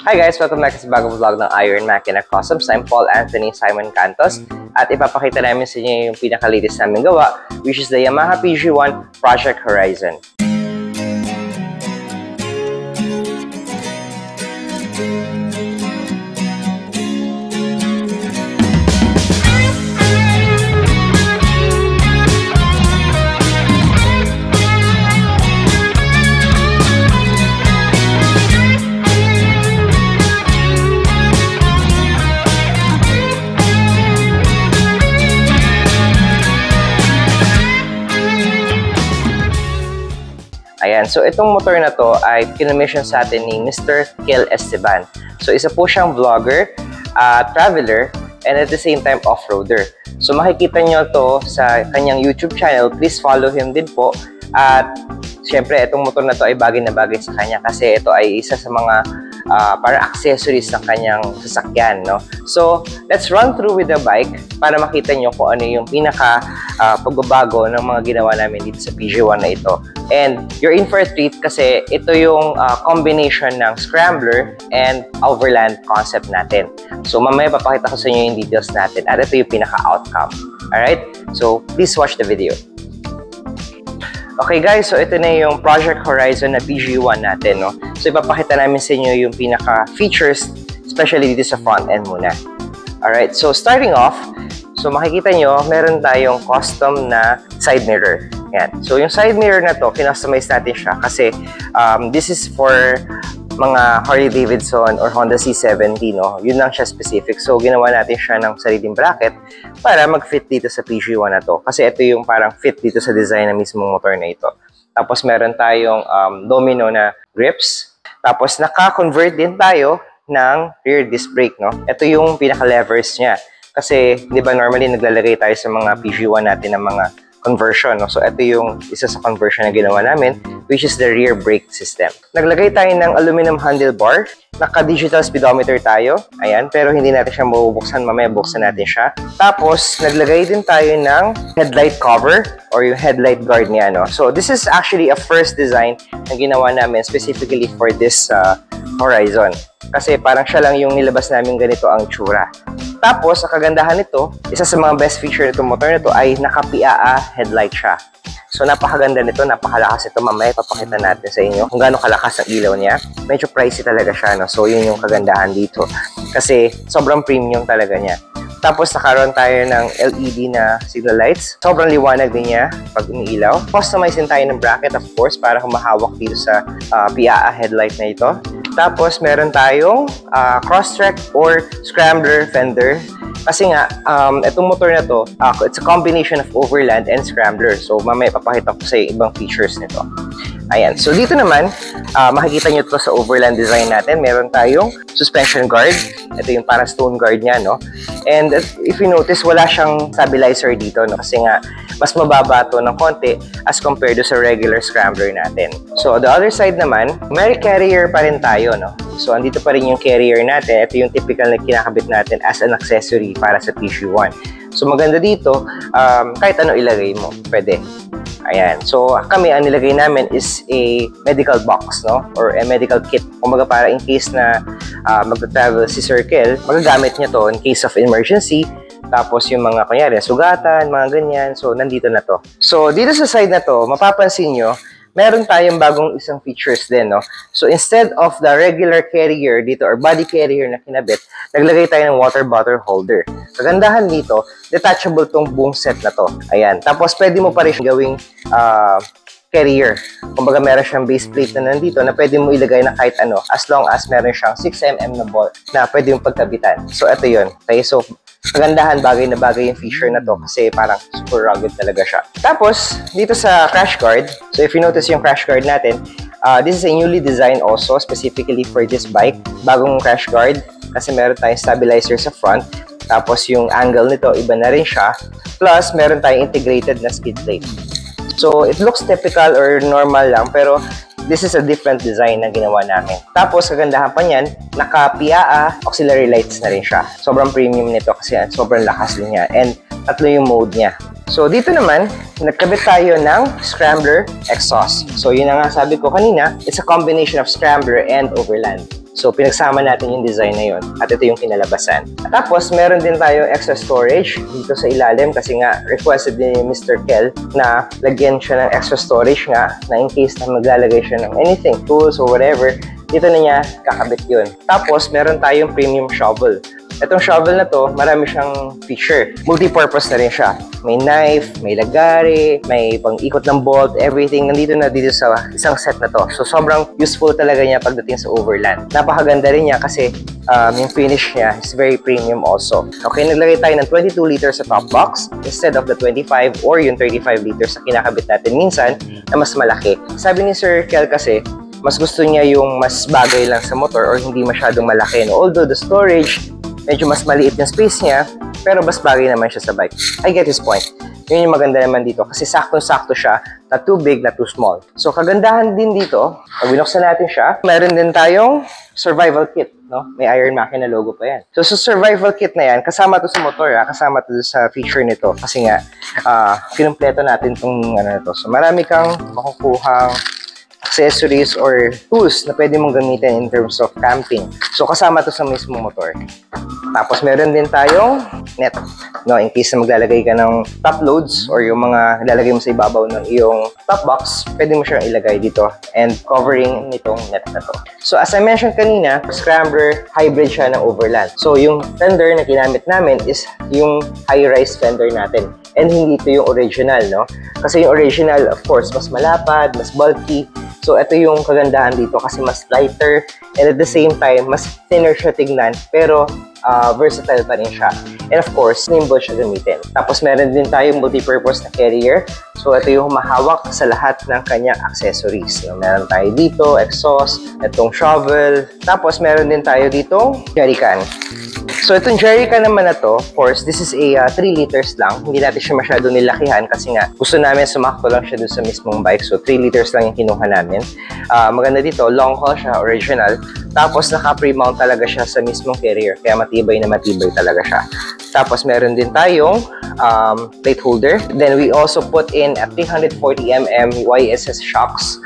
Hi guys! Welcome back sa bagong vlog ng Iron Makina Customs. I'm Paul Anthony Simon Cantos at ipapakita namin sa inyo yung pinaka-latest namin gawa, which is the Yamaha PG1 Project Horizon. Ayan, so itong motor na to ay kinomission sa atin ni Mr. Kel Esteban. So isa po siyang vlogger, traveler, and at the same time off-roader. So makikita nyo to sa kanyang YouTube channel. Please follow him din po. At syempre, itong motor na to ay bagay na bagay sa kanya kasi ito ay isa sa mga para accessories ng kanyang sasakyan, no? So, let's run through with the bike para makita nyo kung ano yung pinaka pagbabago ng mga ginawa namin dito sa PG1 na ito. And you're in for a treat kasi ito yung combination ng scrambler and overland concept natin. So, mamaya papakita ko sa inyo yung details natin at ito yung pinaka-outcome. Alright? So, please watch the video. Okay guys, so ito na yung Project Horizon na PG1 natin, no? So ipapakita namin sa inyo yung pinaka-features, especially dito sa front end muna. Alright, so starting off, so makikita nyo, meron tayong custom na side mirror. Yan. So yung side mirror na to, kinostomize natin siya kasi this is for mga Harley Davidson or Honda C70, no? Yun lang siya specific. So, ginawa natin siya ng sariling bracket para mag-fit dito sa PG1 na to. Kasi ito yung parang fit dito sa design ng mismong motor na ito. Tapos, meron tayong domino na grips. Tapos, naka-convert din tayo ng rear disc brake, no? Ito yung pinaka-levers niya. Kasi, di ba, normally naglalagay tayo sa mga PG1 natin ng mga conversion, no? So, ito yung isa sa conversion na ginawa namin, which is the rear brake system. Naglagay tayo ng aluminum handlebar. Naka-digital speedometer tayo. Ayan, pero hindi natin siya mabubuksan. Mamaya buksan natin siya. Tapos, naglagay din tayo ng headlight cover or yung headlight guard niya, no? So, this is actually a first design na ginawa namin specifically for this Horizon. Kasi parang siya lang yung nilabas namin ganito ang tsura. Tapos, ang kagandahan nito, isa sa mga best feature nitong motor nito ay naka-PAA headlight siya. So, napakaganda nito, napakalakas ito. Mamaya papakita natin sa inyo kung gaano kalakas ang ilaw niya. Medyo pricey talaga siya, no? So, yun yung kagandahan dito. Kasi, sobrang premium talaga niya. Tapos, nakaroon tayo ng LED na signal lights. Sobrang liwanag din niya pag umiilaw. Customize din tayo ng bracket, of course, para humahawak dito sa PAA headlight na ito. Tapos, meron tayong cross-track or scrambler fender. Kasi nga, itong motor na to, it's a combination of overland and scrambler. So, mamaya papakita ko sa ibang features nito. Ayan. So, dito naman, makikita nyo ito sa overland design natin. Meron tayong suspension guard. Ito yung parang stone guard niya, no? And if you notice, wala siyang stabilizer dito, no? Kasi nga, mas mababa to ng konti as compared to sa regular scrambler natin. So, the other side naman, may carrier pa rin tayo, no? So, andito pa rin yung carrier natin. Ito yung typical na kinakabit natin as an accessory para sa PG1. So, maganda dito, kahit ano ilagay mo, pwede. Ayan. So, kami, ang nilagay namin is a medical box, no? Or a medical kit. Kumbaga, para in case na mag-travel si Circle, magagamit niya to in case of emergency. Tapos, yung mga, kunyari, sugatan, mga ganyan. So, nandito na to. So, dito sa side na to, mapapansin nyo, meron tayong bagong isang features din, no? So, instead of the regular carrier dito or body carrier na kinabit, naglagay tayo ng water bottle holder. Kagandahan dito, detachable tong buong set na to. Ayan. Tapos, pwede mo pa rin gawing carrier. Kumbaga, meron siyang base plate na nandito na pwede mo ilagay na kahit ano as long as meron siyang 6mm na ball na pwede yung pagkabitan. So, ito yun. Okay, so, kagandahan, bagay na bagay yung feature na to kasi parang super rugged talaga siya. Tapos, dito sa crash guard, so if you notice yung crash guard natin, this is a newly designed also specifically for this bike. Bagong crash guard kasi meron tayong stabilizer sa front. Tapos, yung angle nito, iba na rin siya. Plus, meron tayong integrated na skid plate. So, it looks typical or normal lang, pero this is a different design na ginawa namin. Tapos, kagandahan pa niyan, naka-PAA auxiliary lights na rin siya. Sobrang premium nito kasi sobrang lakas din niya. And tatlo yung mode niya. So, dito naman, nagkabit tayo ng scrambler exhaust. So, yun na nga sabi ko kanina, it's a combination of scrambler and overland. So, pinagsama natin yung design na yun at ito yung kinalabasan. At tapos, meron din tayo extra storage dito sa ilalim kasi nga requested din ni Mr. Kel na lagyan siya ng extra storage nga na in case na maglalagay siya ng anything, tools or whatever, dito na niya kakabit yun. Tapos, meron tayong premium shovel. Itong shovel na to, marami siyang feature. Multi-purpose na rin siya. May knife, may lagari, may pang-ikot ng bolt, everything nandito na dito sa isang set na to. So, sobrang useful talaga niya pagdating sa overland. Napakaganda rin niya kasi yung finish niya is very premium also. Okay, naglagay tayo ng 22 liters sa top box instead of the 25 or yung 35 liters na kinakabit natin minsan na mas malaki. Sabi ni Sir Kel kasi, mas gusto niya yung mas bagay lang sa motor or hindi masyadong malaki. No? Although the storage, medyo mas maliit yung space niya, pero mas bagay naman siya sa bike. I get his point. Yun yung maganda naman dito kasi saktong-sakto siya, not too big, not too small. So, kagandahan din dito, pag binuksan natin siya, meron din tayong survival kit. No? May Iron Machina logo pa yan. So, sa survival kit na yan, kasama to sa motor, kasama to sa feature nito. Kasi nga, kinumpleto natin itong ano na to. So, marami kang makukuhang accessories or tools na pwede mong gamitin in terms of camping. So, kasama to sa mismo motor. Tapos, meron din tayong net. No, in case na maglalagay ka ng top loads or yung mga ilalagay mo sa ibabaw ng iyong top box, pwede mo siyang ilagay dito and covering nitong net na to. So, as I mentioned kanina, scrambler, hybrid siya ng overland. So, yung fender na ginamit namin is yung high-rise fender natin. And hindi ito yung original, no? Kasi yung original, of course, mas malapad, mas bulky. So, ito yung kagandahan dito kasi mas lighter and at the same time, mas thinner siya tignan pero versatile pa rin siya. And of course, nimble siya gamitin. Tapos, meron din tayong multi-purpose na carrier. So, ito yung humahawak sa lahat ng kanyang accessories. So, meron tayo dito, exhaust, itong shovel. Tapos, meron din tayo dito, jerrycan. So, itong jerrycan naman na to, of course, this is a 3 liters lang. Hindi natin siya masyado nilakihan kasi nga gusto namin sumakto lang siya dun sa mismong bike. So, 3 liters lang yung kinuha namin. Maganda dito, long haul siya, original. Tapos, naka-pre-mount talaga siya sa mismong carrier. Kaya matibay na matibay talaga siya. Tapos, meron din tayong plate holder. Then, we also put in a 340mm YSS shocks.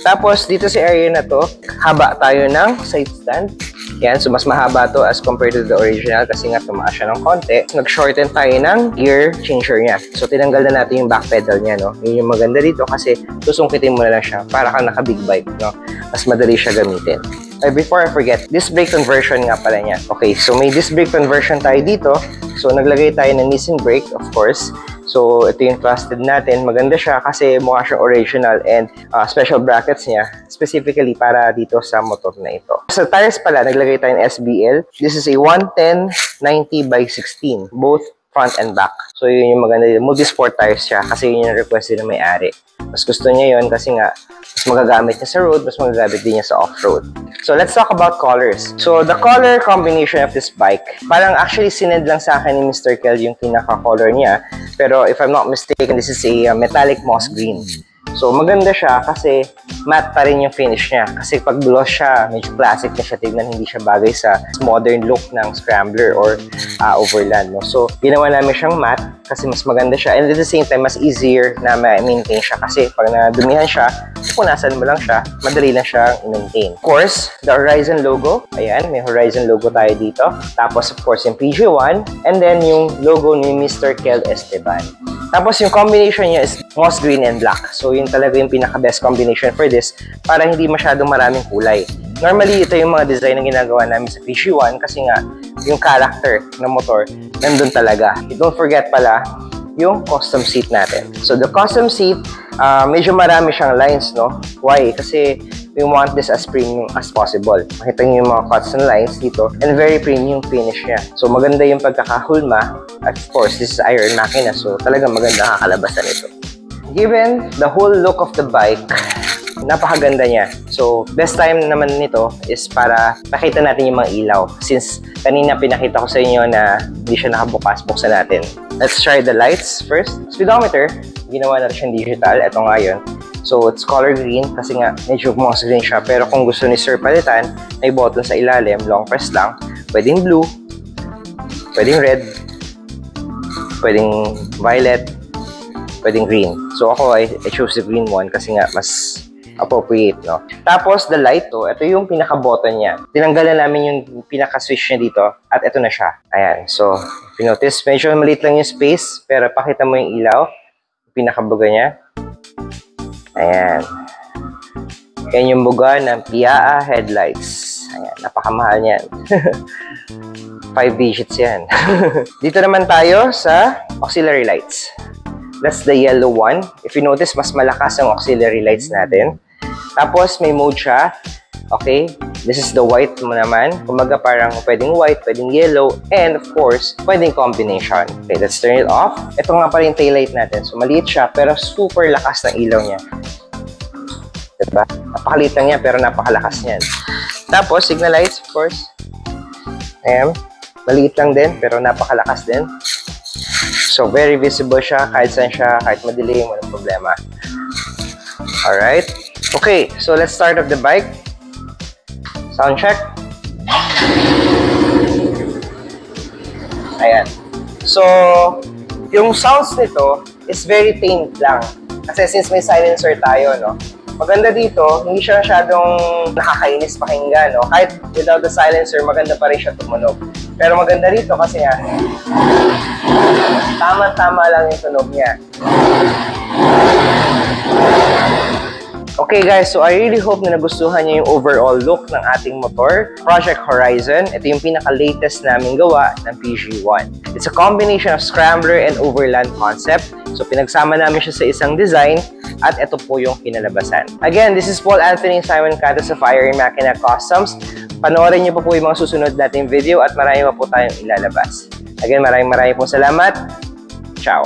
Tapos, dito sa area na to, haba tayo ng side stand. Yan, so mas mahaba to as compared to the original kasi nga tumaas siya ng konti. Nag-shorten tayo ng gear changer niya. So, tinanggal na natin yung back pedal niya, no? Yun yung maganda dito kasi susungkitin mo na lang siya para kang naka-big bike, no? Mas madali siya gamitin. Before I forget, disc brake conversion nga pala niya. Okay, so may disc brake conversion tayo dito. So, naglagay tayo ng Nissin brake, of course. So, ito yung trusted natin. Maganda siya kasi mukha siyang original and special brackets niya specifically para dito sa motor na ito. Sa tires pala, naglagay tayo ng SBL. This is a 110/90/16, both front and back. So, yun yung maganda dito. Multi-sport tires siya kasi yun yung request din ng may-ari. Mas gusto niya yun kasi nga mas magagamit niya sa road, mas magagamit din niya sa off-road. So, let's talk about colors. So, the color combination of this bike, parang actually sinend lang sa akin ni Mr. Kel yung pinaka-color niya. Pero if I'm not mistaken, this is a metallic moss green. So, maganda siya kasi matte pa rin yung finish niya. Kasi pag gloss siya, medyo classic na siya tignan, hindi siya bagay sa modern look ng scrambler or overland. No? So, ginawa namin siyang matte kasi mas maganda siya. And at the same time, mas easier na ma-maintain siya. Kasi pag nadumihan siya, punasan mo lang siya, madali lang siyang i-maintain. Of course, the Horizon logo. Ayan, may Horizon logo tayo dito. Tapos, of course, yung PG1. And then, yung logo ni Mr. Kel Esteban. Tapos, yung combination niya is moss green and black. So, yun talaga yung pinaka-best combination for this para hindi masyadong maraming kulay. Normally, ito yung mga design na ginagawa namin sa PG1 kasi nga, yung character ng motor, nandun talaga. Don't forget pala, yung custom seat natin. So, the custom seat, medyo marami siyang lines, no? Why? Kasi we want this as premium as possible. Makita niyo yung mga cuts and lines dito and very premium finish niya. So, maganda yung pagkakahulma. At of course, this is Iron Machina. So, talagang maganda kakalabasan ito. Given the whole look of the bike, napakaganda niya. So, best time naman nito is para pakita natin yung mga ilaw. Since kanina pinakita ko sa inyo na hindi siya nakabukas, buksan natin. Let's try the lights first. Speedometer, ginawa na siyang digital. Ito nga yun. So, it's color green kasi nga medyo moss green siya. Pero kung gusto ni Sir palitan, may button sa ilalim, long press lang. Pwedeng blue, pwedeng red, pwedeng violet, pwedeng green. So, ako I chose the green one kasi nga mas appropriate, no? Tapos, the light, ito yung pinaka-button niya. Tinanggalan namin yung pinaka-switch niya dito at ito na siya. Ayan. So, if you notice, medyo maliit lang yung space, pero pakita mo yung ilaw, yung pinaka-buga niya. Ayan. Yan yung buga ng Piaa headlights. Ayan, napakamahal niyan. 5 digits yan. Dito naman tayo sa auxiliary lights. That's the yellow one. If you notice, mas malakas ang auxiliary lights natin. Tapos, may mode siya. Okay? This is the white mo naman. Kumaga parang pwedeng white, pwedeng yellow, and of course, pwedeng combination. Okay, let's turn it off. Ito nga pala yung taillight natin. So, maliit siya, pero super lakas ng ilaw niya. Diba? Napakaliit lang niya, pero napakalakas niyan. Tapos, signal lights, of course. Ayan. Maliit lang din, pero napakalakas din. So, very visible siya, kahit saan siya, kahit madilim, walang problema. Alright. Okay, so let's start up the bike. Sound check. Ayan. So, yung sounds nito is very faint lang. Kasi since may silencer tayo, no? Maganda dito, hindi siya masyadong nakakainis pakinggan, no? Kahit without the silencer, maganda pa rin siya tumunog. Pero maganda dito kasi nga, tama-tama lang yung tunog niya. Okay guys, so I really hope na nagustuhan niyo yung overall look ng ating motor, Project Horizon. Ito yung pinaka-latest naming gawa ng PG1. It's a combination of scrambler and overland concept. So pinagsama namin siya sa isang design at ito po yung kinalabasan. Again, this is Paul Anthony Simon Catas of Fire Makina Customs. Panoorin niyo po yung mga susunod nating video at marami pa po tayong ilalabas. Again, maraming po salamat. Ciao!